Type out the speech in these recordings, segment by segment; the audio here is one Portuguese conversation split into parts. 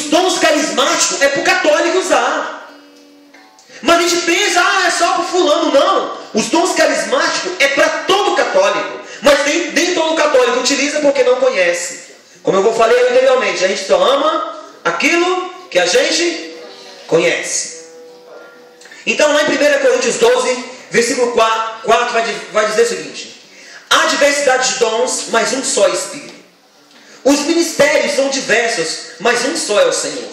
os dons carismáticos é para o católico usar. Mas a gente pensa, é só para o fulano. Não. Os dons carismáticos é para todo católico. Mas nem todo católico utiliza porque não conhece. Como eu falei anteriormente, a gente só ama aquilo que a gente conhece. Então lá em 1 Coríntios 12, versículo 4 vai dizer o seguinte: há diversidade de dons, mas um só Espírito. Os ministérios são diversos, mas um só é o Senhor.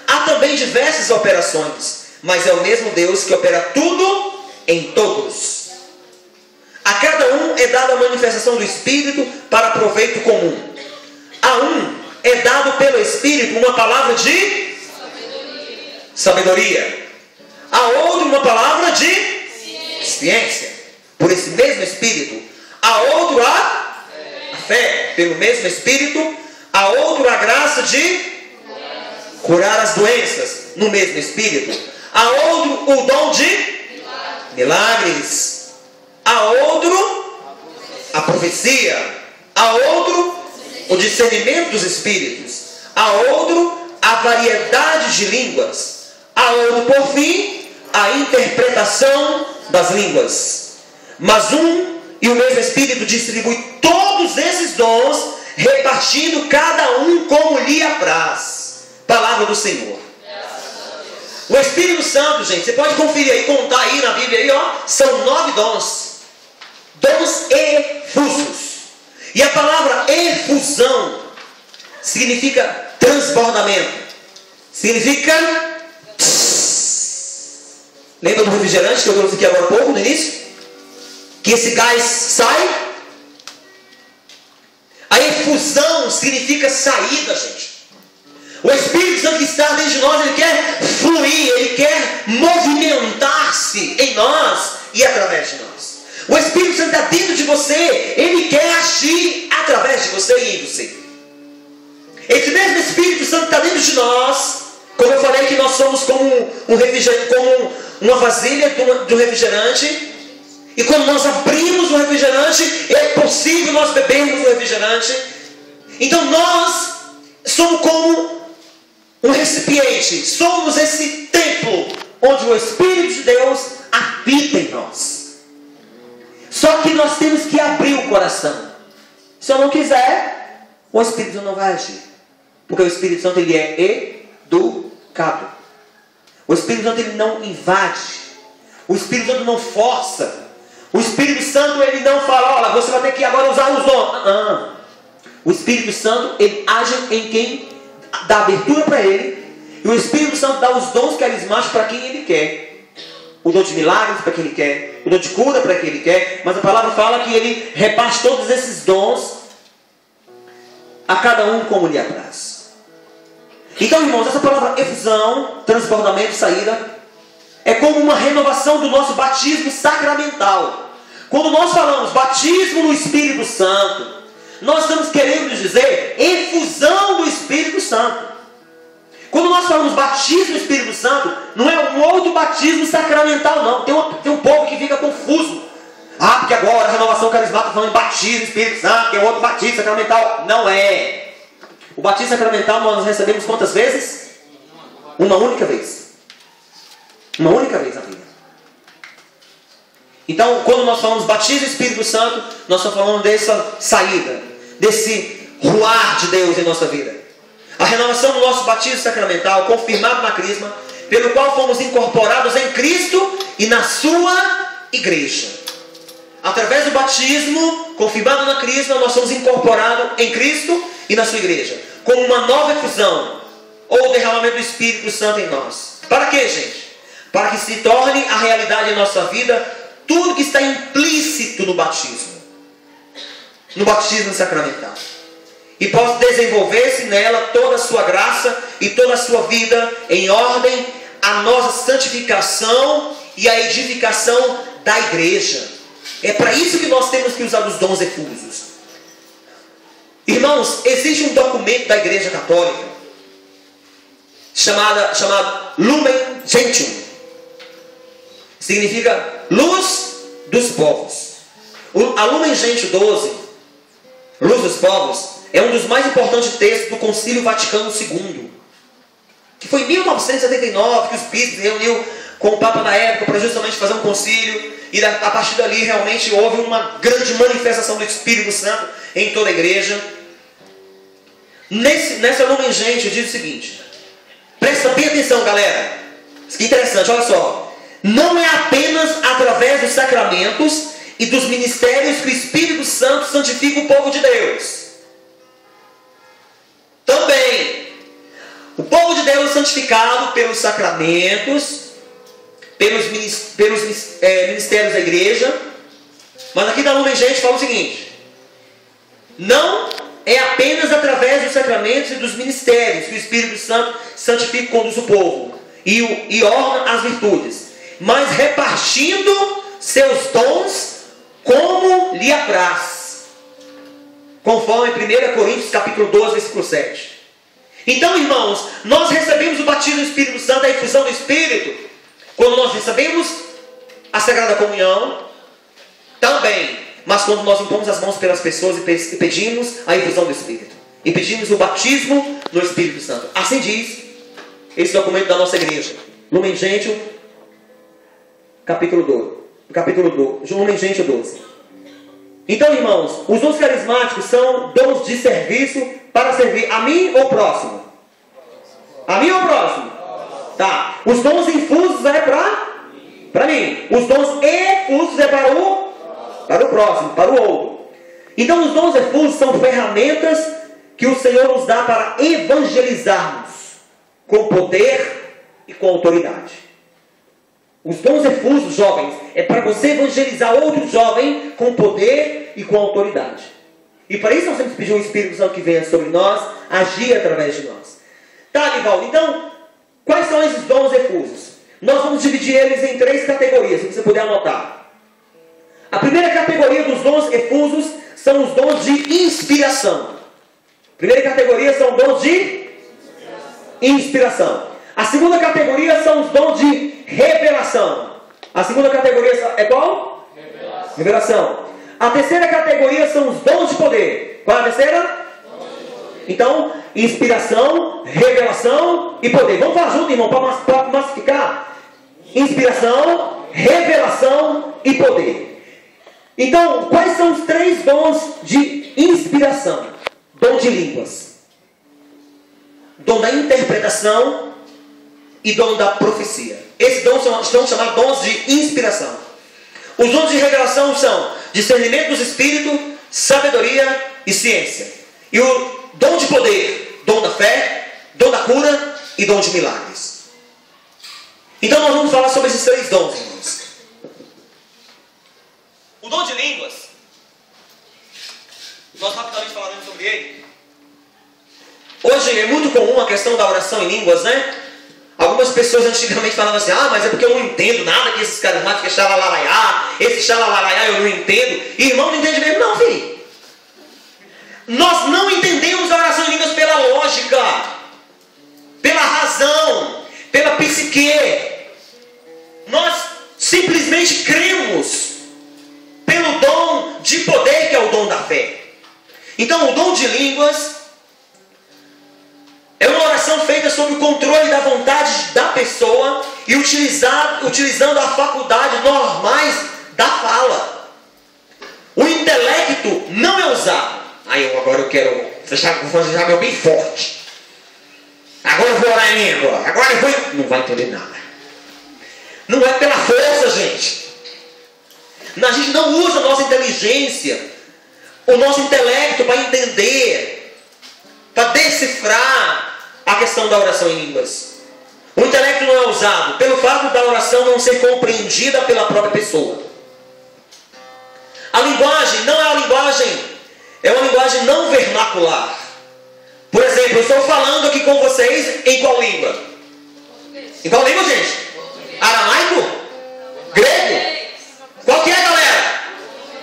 Há também diversas operações, mas é o mesmo Deus que opera tudo em todos. A cada um é dada a manifestação do Espírito para proveito comum. A um é dado pelo Espírito uma palavra de sabedoria. A outro uma palavra de ciência. Por esse mesmo Espírito. A outro a fé. Pelo mesmo Espírito. A outro a graça de curar as doenças. No mesmo Espírito. A outro o dom de milagres. A outro a profecia. A outro o discernimento dos espíritos. A outro a variedade de línguas. A outro, por fim, a interpretação das línguas. Mas um e o mesmo Espírito distribui todos esses dons, repartindo cada um como lhe apraz. Palavra do Senhor. O Espírito Santo, gente, você pode conferir aí, contar aí na Bíblia aí, ó, são 9 dons. Dons efusos. E a palavra efusão significa transbordamento. Significa... Lembra do refrigerante que eu trouxe aqui agora há pouco, no início? Que esse gás sai. A efusão significa saída, gente. O Espírito Santo que está dentro de nós, ele quer fluir, ele quer movimentar-se em nós e através de nós. O Espírito Santo está dentro de você, ele quer agir através de você e em você. Esse mesmo Espírito Santo está dentro de nós, como eu falei que nós somos como uma vasilha do refrigerante. E quando nós abrimos o refrigerante, é possível nós bebermos o refrigerante. Então nós somos como um recipiente, somos esse templo onde o Espírito de Deus habita em nós. Só que nós temos que abrir o coração. Se eu não quiser, o Espírito não vai agir. Porque o Espírito Santo ele é educado. O Espírito Santo ele não invade. O Espírito Santo não força. O Espírito Santo ele não fala, olha, você vai ter que agora usar os dons. O Espírito Santo ele age em quem dá abertura para ele. E o Espírito Santo dá os dons carismáticos para quem ele quer. O dom de milagres para quem ele quer. O dom de cura para quem ele quer. Mas a palavra fala que ele reparte todos esses dons a cada um como lhe apraz. Então, irmãos, essa palavra efusão, transbordamento, saída, é como uma renovação do nosso batismo sacramental. Quando nós falamos batismo no Espírito Santo, nós estamos querendo dizer efusão do Espírito Santo. Quando nós falamos batismo no Espírito Santo, não é um outro batismo sacramental, não. Tem um povo que fica confuso. Porque agora a renovação carismática está falando de batismo no Espírito Santo, que é outro batismo sacramental. Não é. O batismo sacramental nós recebemos quantas vezes? Uma única vez. Uma única vez na vida. Então, quando nós falamos batismo no Espírito Santo, nós estamos falando dessa saída, desse ruar de Deus em nossa vida. A renovação do nosso batismo sacramental, confirmado na crisma, pelo qual fomos incorporados em Cristo e na sua igreja. Através do batismo, confirmado na crisma, nós somos incorporados em Cristo e na sua igreja. Como uma nova efusão, ou derramamento do Espírito Santo em nós. Para quê, gente? Para que se torne a realidade em nossa vida tudo que está implícito no batismo. No batismo sacramental. E possa desenvolver-se nela toda a sua graça e toda a sua vida em ordem à nossa santificação e à edificação da igreja. É para isso que nós temos que usar os dons efusos. Irmãos, existe um documento da Igreja Católica chamado Lumen Gentium. Significa luz dos povos. A Lumen Gentium 12, luz dos povos, é um dos mais importantes textos do Concílio Vaticano II. que foi em 1979 que os bispos reuniu com o Papa na época para justamente fazer um concílio, e a partir dali realmente houve uma grande manifestação do Espírito Santo em toda a igreja. Nessa Lumen Gentium diz o seguinte, presta bem atenção, galera, isso que interessante, olha só, não é apenas através dos sacramentos e dos ministérios que o Espírito Santo santifica o povo de Deus. Também, o povo de Deus é santificado pelos sacramentos, pelos ministérios da igreja, mas aqui na Lumen Gentium fala o seguinte, não é apenas através dos sacramentos e dos ministérios que o Espírito Santo santifica e conduz o povo e orna as virtudes, mas repartindo seus dons como lhe apraz, conforme 1 Coríntios capítulo 12, versículo 7. Então, irmãos, nós recebemos o batismo do Espírito Santo, a infusão do Espírito, quando nós recebemos a Sagrada Comunhão, também, mas quando nós impomos as mãos pelas pessoas e pedimos a infusão do Espírito, e pedimos o batismo no Espírito Santo. Assim diz esse documento da nossa igreja, Lumen Gentium, capítulo 2, Lumen Gentium 12. Então, irmãos, os dons carismáticos são dons de serviço para servir a mim ou próximo? A mim ou próximo? Tá. Os dons infusos é para mim. Os dons efusos é para o próximo, para o outro. Então, os dons efusos são ferramentas que o Senhor nos dá para evangelizarmos com poder e com autoridade. Os dons efusos, jovens, é para você evangelizar outro jovem com poder e com autoridade. E para isso nós temos que pedir o Espírito Santo que venha sobre nós, agir através de nós. Tá, Nivaldo? Então, quais são esses dons efusos? Nós vamos dividir eles em 3 categorias, se você puder anotar. A primeira categoria dos dons efusos são os dons de inspiração. A primeira categoria são dons de inspiração. A segunda categoria são os dons de revelação. A segunda categoria é qual? Revelação. A terceira categoria são os dons de poder. Qual é a terceira? Então, inspiração, revelação e poder. Vamos falar junto, irmão, para massificar. Inspiração, revelação e poder. Então, quais são os 3 dons de inspiração? Dom de línguas, dom da interpretação e dom da profecia. Esses dons são chamados dons de inspiração. Os dons de revelação são discernimento dos espíritos, sabedoria e ciência. E o dom de poder, dom da fé, dom da cura e dom de milagres. Então nós vamos falar sobre esses 3 dons, irmãos. O dom de línguas, nós rapidamente falaremos sobre ele. Hoje é muito comum a questão da oração em línguas, né? Algumas pessoas antigamente falavam assim, mas é porque eu não entendo nada que esses carismáticos xalalalaiá, esse xalalalaiá eu não entendo. E irmão, não entende mesmo? Não, filho. Nós não entendemos a oração em línguas pela lógica, pela razão, pela psique. Nós simplesmente cremos pelo dom de poder, que é o dom da fé. Então, o dom de línguas é uma oração feita sob o controle da vontade da pessoa e utilizando as faculdades normais da fala. O intelecto não é usado. Agora eu quero fechar meu bem forte. Agora eu vou orar em língua. Agora eu vou... Não vai entender nada. Não é pela força, gente. A gente não usa a nossa inteligência, o nosso intelecto para entender, para decifrar a questão da oração em línguas. O intelecto não é usado pelo fato da oração não ser compreendida pela própria pessoa. A linguagem não é uma linguagem não vernacular. Por exemplo, eu estou falando aqui com vocês em qual língua? Em qual língua, gente? Aramaico? Grego? Qual que é, galera?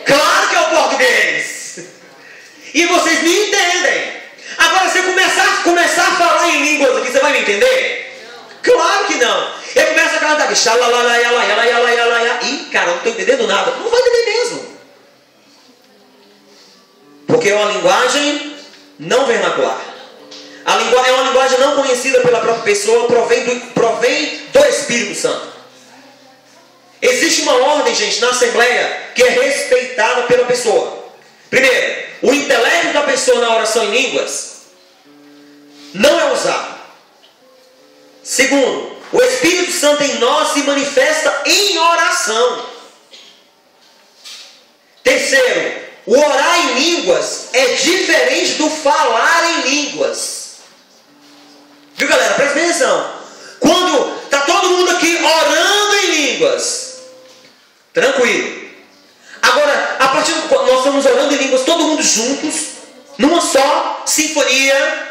Claro que é o português. E vocês me entendem. Agora, se eu começar a falar em línguas aqui, você vai me entender? Claro que não. Eu começo a cantar aqui. Ih, cara, eu não estou entendendo nada. Não vai entender mesmo. Porque é uma linguagem não vernacular. É uma linguagem não conhecida pela própria pessoa provém do Espírito Santo. Existe uma ordem, gente, na Assembleia que é respeitada pela pessoa. Primeiro, o intelecto da pessoa na oração em línguas não é usado. Segundo, o Espírito Santo em nós se manifesta em oração. Terceiro, o orar em línguas é diferente do falar em línguas. Viu, galera? Presta atenção. Quando está todo mundo aqui orando em línguas, tranquilo. Agora, a partir do nós estamos orando em línguas, todo mundo juntos, numa só sinfonia.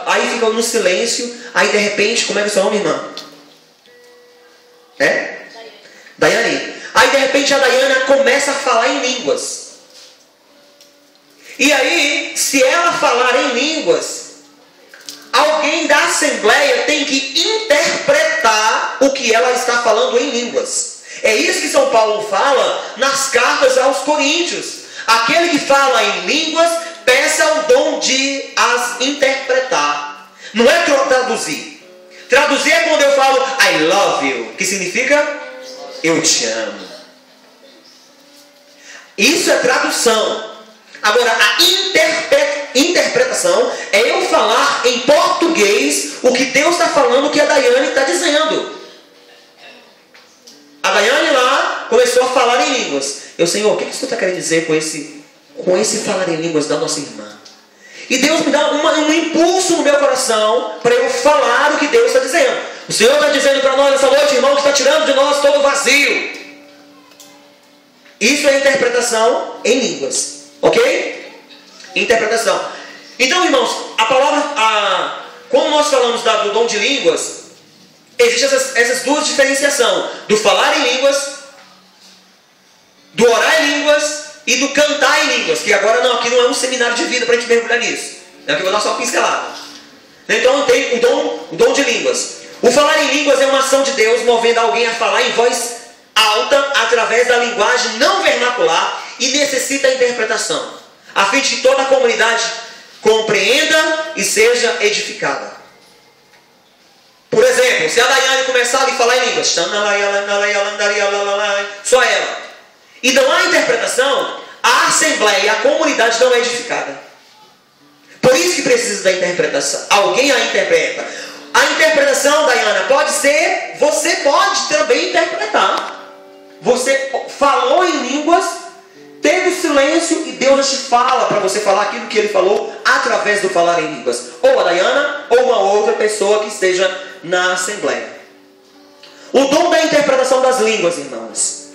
Aí fica no silêncio. Aí de repente, como é que é o seu nome, irmã? Daiane. Aí de repente a Daiane começa a falar em línguas. E aí, se ela falar em línguas, alguém da Assembleia tem que interpretar o que ela está falando em línguas. É isso que São Paulo fala nas cartas aos Coríntios. Aquele que fala em línguas, peça o dom de as interpretar. Não é traduzir. Traduzir é quando eu falo I love you, que significa eu te amo. Isso é tradução. Agora, a interpretação é eu falar em português o que Deus está falando, o que a Daiane está dizendo. A Daiane lá começou a falar em línguas. Senhor, o que você está querendo dizer com esse falar em línguas da nossa irmã? E Deus me dá um impulso no meu coração para eu falar o que Deus está dizendo. O Senhor está dizendo para nós nessa noite, irmão, que está tirando de nós todo o vazio. Isso é interpretação em línguas. Ok? Interpretação. Então, irmãos, a palavra, como nós falamos do dom de línguas, existem essas duas diferenciações. Do falar em línguas, do orar em línguas e do cantar em línguas. Que agora não, aqui não é um seminário de vida para a gente mergulhar nisso. Aqui eu vou dar só uma pincelada. Então tem o dom de línguas. O falar em línguas é uma ação de Deus movendo alguém a falar em voz alta através da linguagem não vernacular e necessita interpretação, a fim de que toda a comunidade compreenda e seja edificada. Por exemplo, se a Daiane começar a falar em línguas, só ela, e não há interpretação, a assembleia, a comunidade não é edificada. Por isso que precisa da interpretação. Alguém a interpreta. A interpretação, Daiana, pode ser, você pode também interpretar. Você falou em línguas, teve silêncio e Deus te fala para você falar aquilo que Ele falou através do falar em línguas. Ou a Daiana ou uma outra pessoa que esteja na assembleia. O dom da interpretação das línguas, irmãos,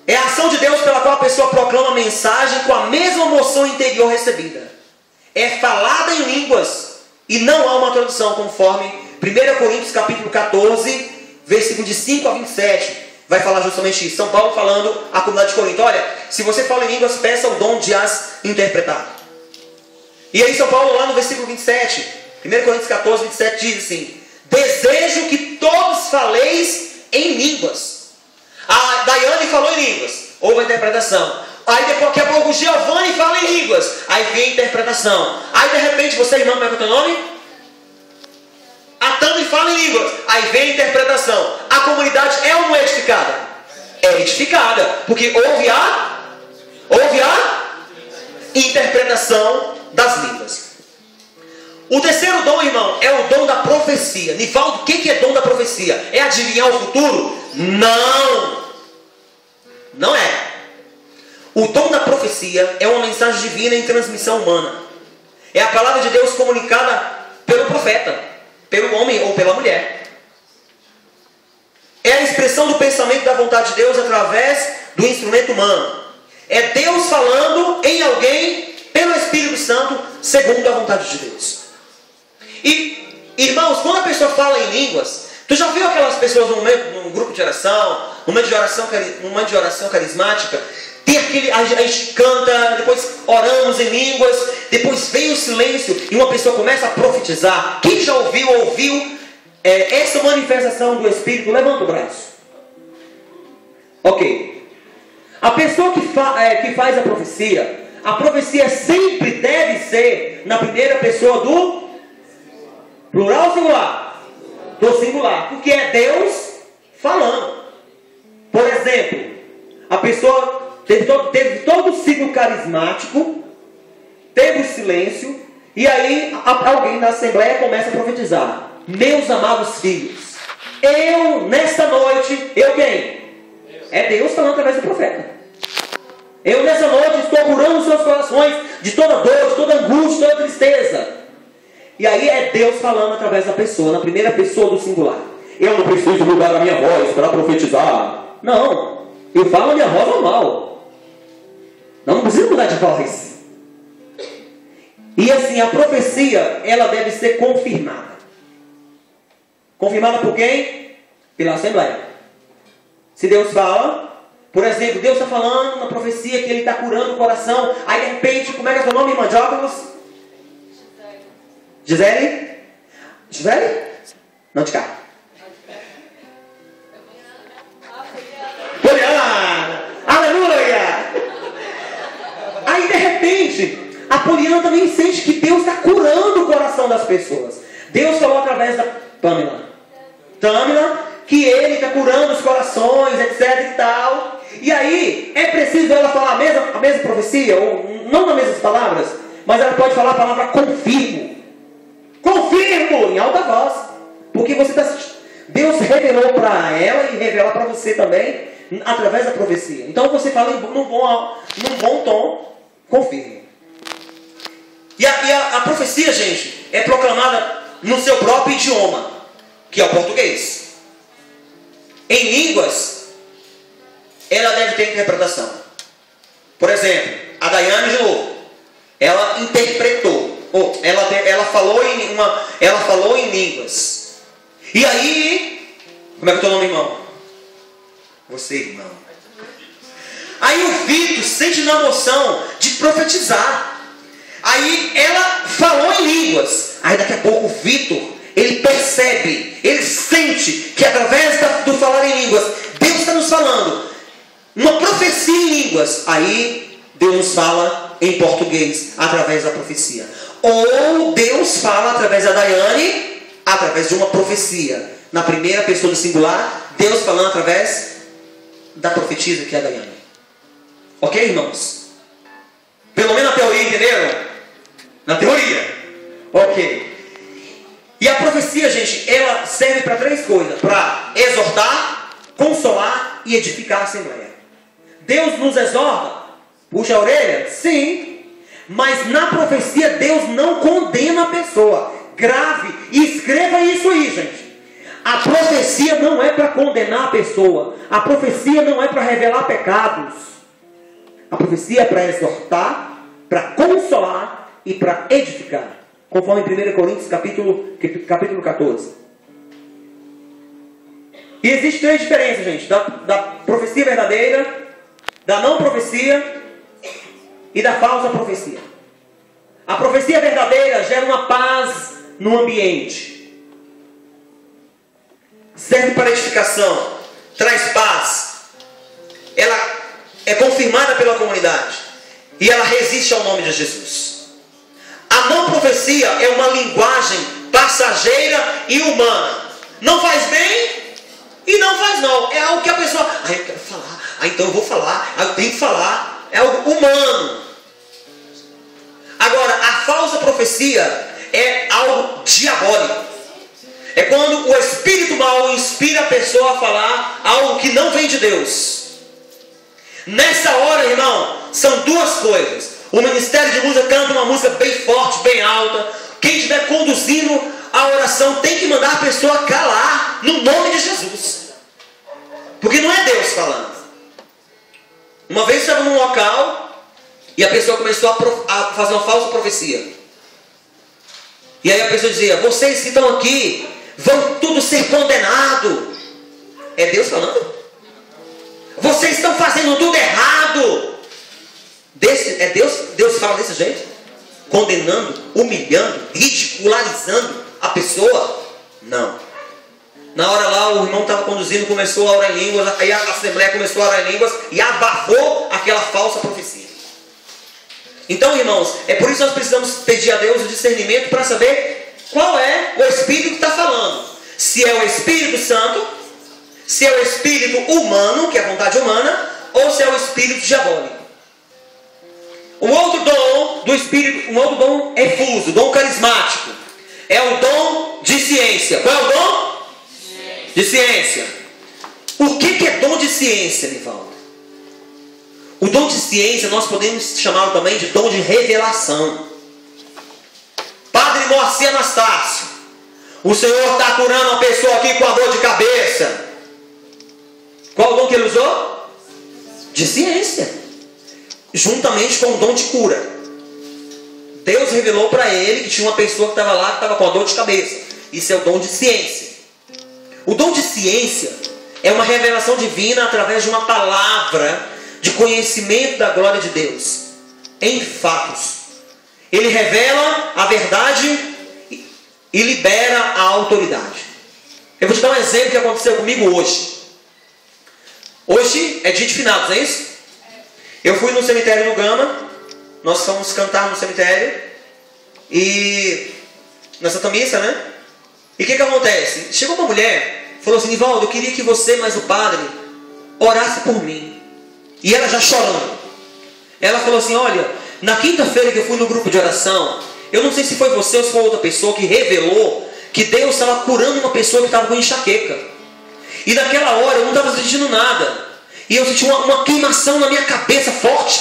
é a ação de Deus pela qual a pessoa proclama a mensagem com a mesma emoção interior recebida. É falada em línguas e não há uma tradução, conforme 1 Coríntios capítulo 14, versículo de 5 a 27, vai falar justamente isso. São Paulo falando à comunidade de Corinto: olha, se você fala em línguas, peça o dom de as interpretar. E aí São Paulo lá no versículo 27, 1 Coríntios 14, 27 diz assim: desejo que todos faleis em línguas. A Daiane falou em línguas, houve a interpretação. Aí daqui a pouco o Giovanni fala em línguas, aí vem a interpretação. Aí de repente você, irmão, como é que é o teu nome? A Tami fala em línguas, aí vem a interpretação. A comunidade é ou não é edificada? É edificada, porque houve a interpretação das línguas. O terceiro dom, irmão, é o dom da profecia. Nivaldo, o que é dom da profecia? É adivinhar o futuro? Não! Não é. O dom da profecia é uma mensagem divina em transmissão humana. É a palavra de Deus comunicada pelo profeta, pelo homem ou pela mulher. É a expressão do pensamento da vontade de Deus através do instrumento humano. É Deus falando em alguém pelo Espírito Santo, segundo a vontade de Deus. E, irmãos, quando a pessoa fala em línguas, tu já viu aquelas pessoas num grupo de oração, num momento de oração carismática, tem aquele, a gente canta, depois oramos em línguas, depois vem o silêncio e uma pessoa começa a profetizar. Quem já ouviu essa manifestação do Espírito? Levanta o braço. Ok. A pessoa que faz a profecia, a profecia sempre deve ser na primeira pessoa do plural ou singular? Do singular, porque é Deus falando. Por exemplo, a pessoa teve todo o ciclo carismático, teve o silêncio, e aí alguém na assembleia começa a profetizar. Meus amados filhos, eu nesta noite, eu quem? É Deus falando através do profeta. Eu nessa noite estou curando os seus corações de toda dor, de toda angústia, de toda tristeza. E aí é Deus falando através da pessoa, na primeira pessoa do singular. Eu não preciso mudar a minha voz para profetizar. Não, eu falo a minha voz normal. Não precisa mudar de voz. E assim, a profecia, ela deve ser confirmada. Confirmada por quem? Pela Assembleia. Se Deus fala, por exemplo, Deus está falando na profecia que Ele está curando o coração. Aí de repente, como é que é seu nome, irmã de óculos? Gisele? Gisele? Não de cá. Poliana! Aleluia! Aí de repente, a Poliana também sente que Deus está curando o coração das pessoas. Deus falou através da Pamela, que Ele está curando os corações, etc e tal. E aí, é preciso ela falar a mesma profecia, ou não nas mesmas palavras, mas ela pode falar a palavra confirmo. Confirmo! Em alta voz. Porque você está... Deus revelou para ela e revela para você também, através da profecia. Então você fala num bom tom, confirmo. E a profecia, gente, é proclamada no seu próprio idioma, que é o português. Em línguas, ela deve ter interpretação. Por exemplo, a Daiane de novo, ela interpretou, ela falou em línguas. E aí, como é que é o teu nome, irmão? Você, irmão. Aí o Vitor sente na emoção de profetizar. Aí ela falou em línguas. Aí daqui a pouco o Vitor, ele percebe, ele sente que através do falar em línguas, Deus está nos falando uma profecia em línguas. Aí Deus nos fala em português através da profecia. Ou Deus fala através da Daiane, através de uma profecia. Na primeira pessoa do singular, Deus falando através da profetisa que é a Daiane. Ok, irmãos? Pelo menos na teoria, entenderam? Na teoria. Ok. E a profecia, gente, ela serve para três coisas. Para exortar, consolar e edificar a Assembleia. Deus nos exorta? Puxa a orelha? Sim. Mas na profecia, Deus não condena a pessoa. Grave e escreva isso aí, gente. A profecia não é para condenar a pessoa. A profecia não é para revelar pecados. A profecia é para exortar, para consolar e para edificar. Conforme 1 Coríntios capítulo 14. E existem três diferenças, gente. Da profecia verdadeira, da não profecia e da falsa profecia. A profecia verdadeira gera uma paz no ambiente. Serve para edificação, traz paz. Ela é confirmada pela comunidade e ela resiste ao nome de Jesus. A não profecia é uma linguagem passageira e humana. Não faz bem e não faz não. É algo que a pessoa... eu quero falar. Então eu vou falar. Eu tenho que falar. É algo humano. Agora, a falsa profecia é algo diabólico. É quando o espírito mau inspira a pessoa a falar algo que não vem de Deus. Nessa hora, irmão, são duas coisas. O ministério de música canta uma música bem forte, bem alta. Quem estiver conduzindo a oração tem que mandar a pessoa calar no nome de Jesus. Porque não é Deus falando. Uma vez eu estava num local e a pessoa começou a fazer uma falsa profecia. E aí a pessoa dizia: vocês que estão aqui vão tudo ser condenados. É Deus falando? Vocês estão fazendo tudo errado. É Deus fala desse jeito? Condenando, humilhando, ridicularizando a pessoa? Não. Na hora lá o irmão estava conduzindo, começou a orar em línguas. Aí a assembleia começou a orar em línguas e abafou aquela falsa profecia. Então, irmãos, é por isso que nós precisamos pedir a Deus o discernimento para saber qual é o Espírito que está falando. Se é o Espírito Santo, se é o Espírito humano, que é a vontade humana, ou se é o Espírito diabólico. Um outro dom do Espírito, um outro dom efuso, dom carismático, é o dom de ciência. Qual é o dom? De ciência. O que é dom de ciência, Nivaldo? O dom de ciência nós podemos chamá-lo também de dom de revelação. Padre Moacir Anastácio, o Senhor está curando uma pessoa aqui com a dor de cabeça. Qual o dom que ele usou? De ciência. Juntamente com o dom de cura. Deus revelou para ele que tinha uma pessoa que estava lá, que estava com a dor de cabeça. Isso é o dom de ciência. O dom de ciência é uma revelação divina através de uma palavra de conhecimento da glória de Deus, em fatos. Ele revela a verdade e libera a autoridade. Eu vou te dar um exemplo que aconteceu comigo hoje. Hoje é dia de finados, não é isso? Eu fui no cemitério do Gama, nós fomos cantar no cemitério, e na Santa Missa, né? E o que acontece? Chegou uma mulher, falou assim: Nivaldo, eu queria que você, mais o padre, orasse por mim. E ela já chorando. Ela falou assim: olha, na quinta-feira que eu fui no grupo de oração, eu não sei se foi você ou se foi outra pessoa que revelou que Deus estava curando uma pessoa que estava com enxaqueca. E naquela hora eu não estava sentindo nada. E eu senti uma queimação na minha cabeça, forte.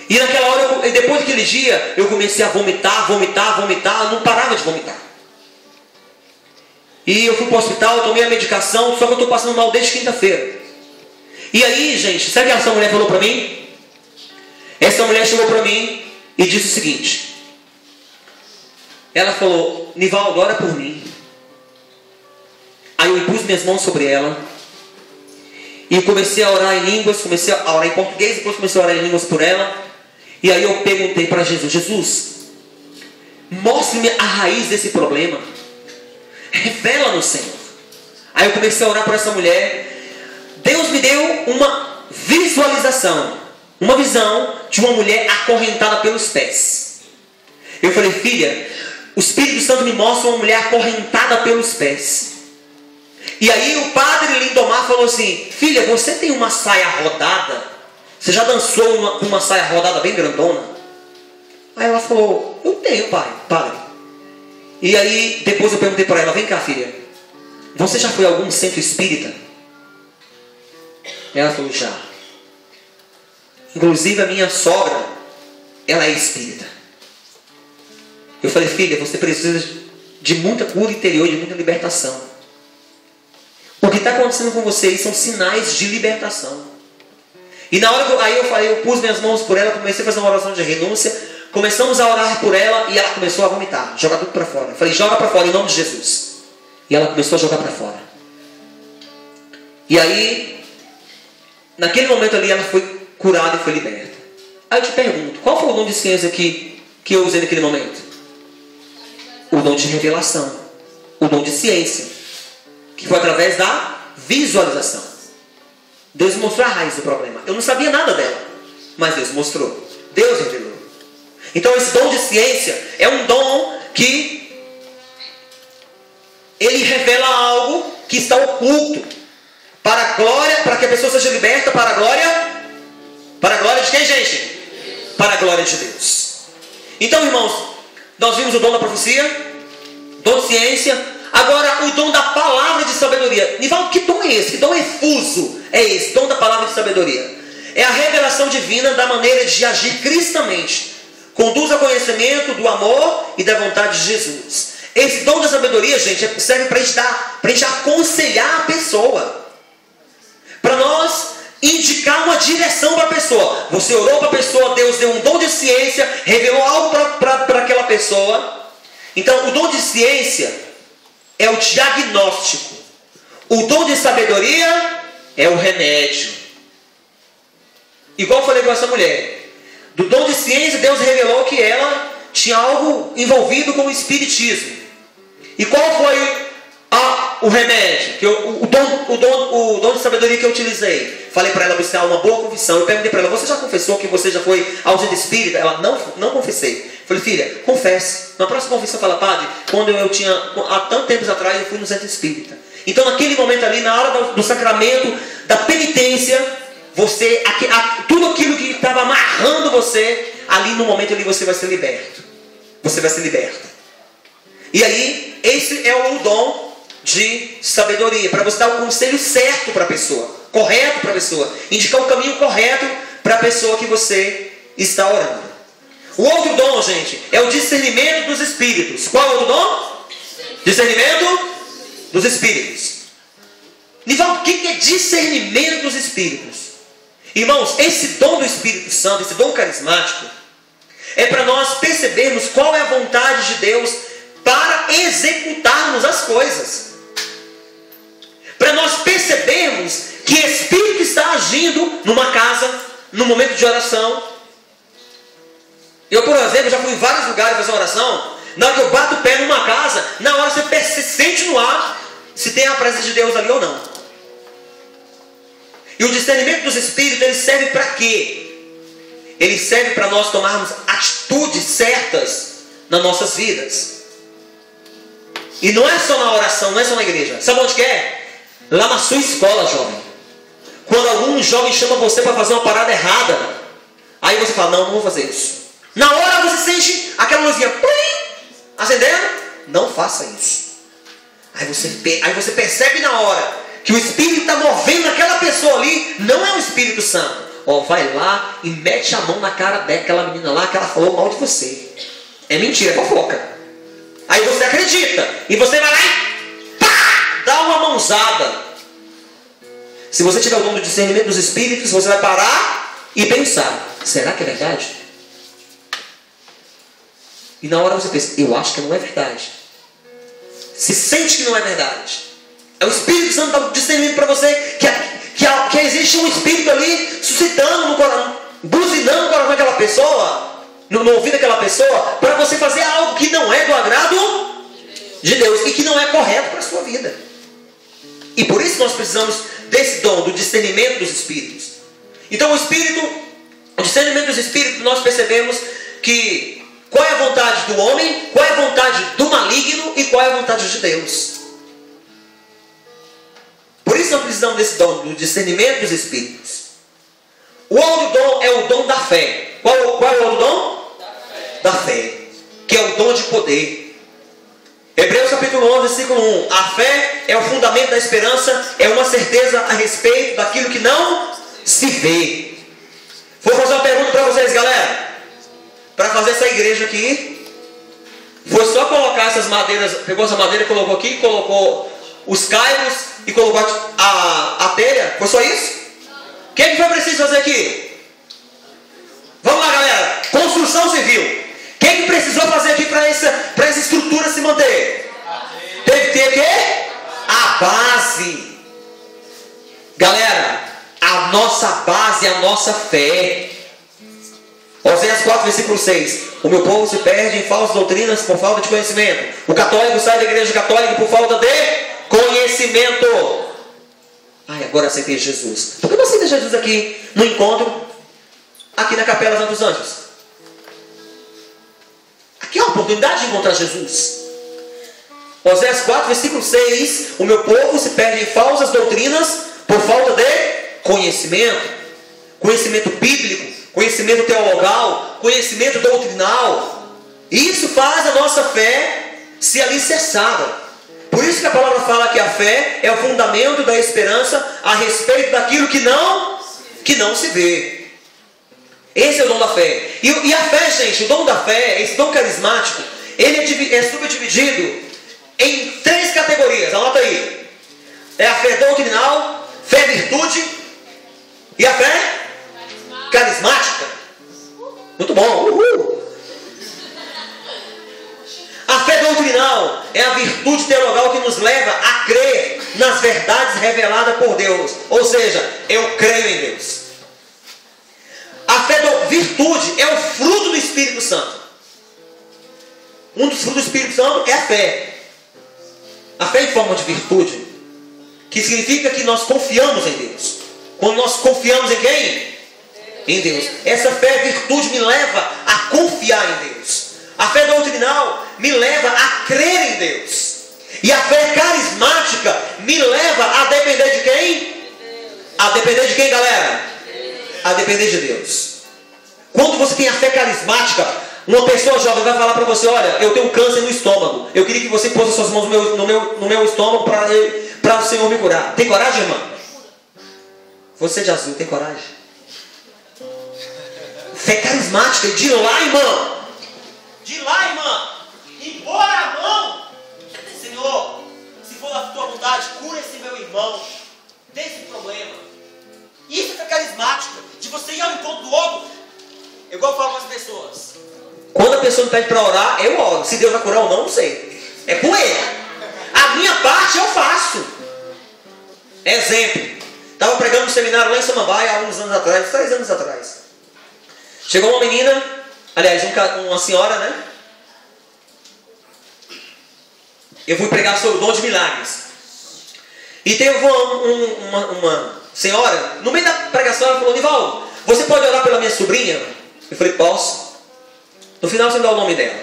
E naquela hora, depois daquele dia, eu comecei a vomitar, eu não parava de vomitar. E eu fui para o hospital, eu tomei a medicação, só que eu estou passando mal desde quinta-feira. E aí, gente, sabe o que essa mulher falou para mim? Essa mulher chegou para mim e disse o seguinte. Ela falou: Nivaldo, ora por mim. Aí eu impus minhas mãos sobre ela. E comecei a orar em línguas, comecei a orar em português, depois comecei a orar em línguas por ela. E aí eu perguntei para Jesus: Jesus, mostre-me a raiz desse problema. Revela-nos, Senhor. Aí eu comecei a orar por essa mulher. Deus me deu uma visualização, uma visão de uma mulher acorrentada pelos pés. Eu falei: filha, o Espírito Santo me mostra uma mulher acorrentada pelos pés. E aí o padre Lindomar falou assim: filha, você tem uma saia rodada? Você já dançou uma saia rodada bem grandona? Aí ela falou: eu tenho, padre. E aí depois eu perguntei para ela: vem cá, filha, você já foi a algum centro espírita? Ela falou: já. Inclusive a minha sogra, ela é espírita. Eu falei: filha, você precisa de muita cura interior, de muita libertação. O que está acontecendo com vocês são sinais de libertação. E na hora que eu pus minhas mãos por ela, comecei a fazer uma oração de renúncia, começamos a orar por ela e ela começou a vomitar, jogar tudo para fora. Eu falei: joga para fora em nome de Jesus. E ela começou a jogar para fora. E aí, naquele momento ali, ela foi curada e foi liberta. Aí eu te pergunto: qual foi o dom de ciência que eu usei naquele momento? O dom de revelação. O dom de ciência. Que foi através da visualização. Deus mostrou a raiz do problema. Eu não sabia nada dela, mas Deus mostrou. Deus revelou. Então esse dom de ciência é um dom que ele revela algo que está oculto para a glória, para que a pessoa seja liberta para a glória de quem, gente? Para a glória de Deus. Então, irmãos, nós vimos o dom da profecia, dom de ciência. Agora, o dom da palavra de sabedoria. Nivaldo, que dom é esse? Que dom efuso é esse? Dom da palavra de sabedoria. É a revelação divina da maneira de agir cristamente. Conduz ao conhecimento do amor e da vontade de Jesus. Esse dom da sabedoria, gente, serve para a gente aconselhar a pessoa. Para nós indicar uma direção para a pessoa. Você orou para a pessoa, Deus deu um dom de ciência, revelou algo para aquela pessoa. Então, o dom de ciência é o diagnóstico. O dom de sabedoria é o remédio. Igual eu falei com essa mulher. Do dom de ciência, Deus revelou que ela tinha algo envolvido com o espiritismo. E qual foi o remédio? O dom de sabedoria que eu utilizei? falei para ela buscar uma boa confissão. Eu perguntei para ela, você já confessou que você já foi ao centro espírita? Ela, não confessei. Falei, filha, confesse. Na próxima confissão, fala, padre, quando eu tinha, há tantos tempos atrás, eu fui no centro espírita. Então, naquele momento ali, na hora do sacramento, da penitência, você, tudo aquilo que estava amarrando você, ali no momento ali você vai ser liberto. Você vai ser liberta. E aí, esse é o dom de sabedoria, para você dar o conselho certo para a pessoa, correto para a pessoa, indicar o caminho correto para a pessoa que você está orando. O outro dom, gente, é o discernimento dos espíritos. Qual é o outro dom? Discernimento dos espíritos. Nivaldo, o que é discernimento dos espíritos? Irmãos, esse dom do Espírito Santo, esse dom carismático, é para nós percebermos qual é a vontade de Deus para executarmos as coisas. Para nós percebermos que Espírito está agindo numa casa, no momento de oração. Eu, por exemplo, já fui em vários lugares fazer oração. Na hora que eu bato o pé numa casa, na hora você sente no ar se tem a presença de Deus ali ou não. E o discernimento dos Espíritos, ele serve para quê? Ele serve para nós tomarmos atitudes certas nas nossas vidas. E não é só na oração, não é só na igreja. Sabe onde que é? Lá na sua escola, jovem. Quando algum jovem chama você para fazer uma parada errada, aí você fala, não vou fazer isso. Na hora você sente aquela luzinha acendendo, não faça isso. Aí você percebe na hora que o Espírito está movendo aquela pessoa ali, não é o Espírito Santo. Ó, vai lá e mete a mão na cara daquela menina lá que ela falou mal de você. É mentira, é fofoca. Aí você acredita, e você vai lá e pá, dá uma mãozada. Se você tiver o dom do discernimento dos Espíritos, você vai parar e pensar, será que é verdade? E na hora você pensa, eu acho que não é verdade. Se sente que não é verdade. É o Espírito Santo que está discernindo para você que existe um Espírito ali suscitando no coração, buzinando no coração daquela pessoa, no ouvido daquela pessoa, para você fazer algo que não é do agrado de Deus e que não é correto para a sua vida. E por isso nós precisamos desse dom, do discernimento dos Espíritos. Então o discernimento dos Espíritos, nós percebemos que qual é a vontade do homem, qual é a vontade do maligno e qual é a vontade de Deus. Por isso nós precisamos desse dom, do discernimento dos Espíritos. O outro dom é o dom da fé. Qual é o outro dom? Da fé. Que é o dom de poder. Hebreus capítulo 11, versículo 1. A fé é o fundamento da esperança, é uma certeza a respeito daquilo que não se vê. Vou fazer uma pergunta para vocês, galera. Para fazer essa igreja aqui, foi só colocar essas madeiras, pegou essa madeira, colocou aqui, colocou os caibros e colocou a telha? Foi só isso? O que é que foi preciso fazer aqui? Vamos lá, galera. Construção civil. O que é que precisou fazer aqui para essa estrutura se manter? Teve que ter o quê? A base. Galera, a nossa base é a nossa fé. Oséias 4, versículo 6. O meu povo se perde em falsas doutrinas por falta de conhecimento. O católico sai da igreja católica por falta de conhecimento. Ai, agora aceitei Jesus. Por que não aceita Jesus aqui no encontro? Aqui na Capela Santos Anjos. Aqui é uma oportunidade de encontrar Jesus. Oséias 4, versículo 6. O meu povo se perde em falsas doutrinas por falta de conhecimento. Conhecimento bíblico, conhecimento teologal, conhecimento doutrinal. Isso faz a nossa fé ser alicerçada. Por isso que a palavra fala que a fé é o fundamento da esperança a respeito daquilo que não se vê. Esse é o dom da fé. E a fé, gente, o dom da fé, esse dom carismático, ele é subdividido em 3 categorias. Anota aí. É a fé doutrinal, fé virtude e a fé carismática. Muito bom. Uhul. A fé doutrinal é a virtude teologal que nos leva a crer nas verdades reveladas por Deus. Ou seja, eu creio em Deus. A fé virtude é o fruto do Espírito Santo. Um dos frutos do Espírito Santo é a fé. A fé em forma de virtude, que significa que nós confiamos em Deus. Quando nós confiamos em quem? Em Deus. Essa fé virtude me leva a confiar em Deus. A fé doutrinal me leva a crer em Deus. E a fé carismática me leva a depender de quem? A depender de quem, galera? A depender de Deus. Quando você tem a fé carismática, uma pessoa jovem vai falar para você: olha, eu tenho câncer no estômago, eu queria que você pôsse suas mãos no meu estômago para o Senhor me curar. Tem coragem, irmã? Você de azul, tem coragem? Fé carismática. De lá, irmã, impor a mão. Senhor, se for da tua vontade, cura esse meu irmão desse problema. Isso é fé carismática, de você ir ao encontro do outro. Igual eu falo com as pessoas: quando a pessoa me pede para orar, eu oro. Se Deus vai curar ou não, não sei. É com ele. A minha parte eu faço. Exemplo. Estava pregando um seminário lá em Samambaia há uns anos atrás, 3 anos atrás. Chegou uma menina, aliás, uma senhora, né? Eu fui pregar sobre o dom de milagres. E teve uma senhora, no meio da pregação, ela falou: Nivaldo, você pode orar pela minha sobrinha? Eu falei: posso. No final você me dá o nome dela.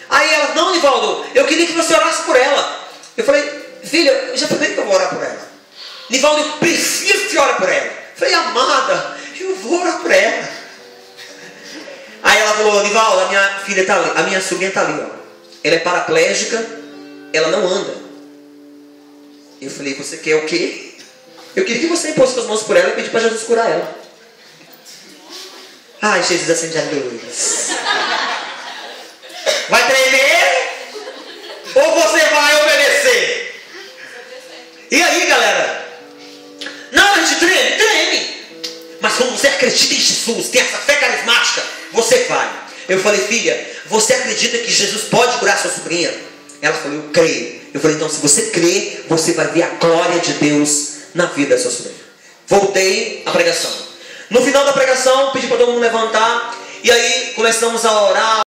Aí ela: não, Nivaldo, eu queria que você orasse por ela. Eu falei: filha, eu já falei que eu vou orar por ela. Nivaldo, eu preciso que ore por ela. Eu falei: amada, eu vou orar por ela. Aí ela falou: Nivaldo, a minha filha está ali, a minha sobrinha está ali, ó. Ela é paraplégica, ela não anda. Eu falei: você quer o quê? Eu queria que você impôsse suas mãos por ela e pedir para Jesus curar ela. Ai, Jesus, acende a luz. Vai tremer? Ou você vai obedecer? E aí, galera? Não, a gente treme. Mas quando você acredita em Jesus, tem essa fé carismática, você vai. Eu falei: filha, você acredita que Jesus pode curar sua sobrinha? Ela falou: eu creio. Eu falei: então, se você crê, você vai ver a glória de Deus na vida da sua sobrinha. Voltei à pregação. No final da pregação, pedi para todo mundo levantar. E aí começamos a orar.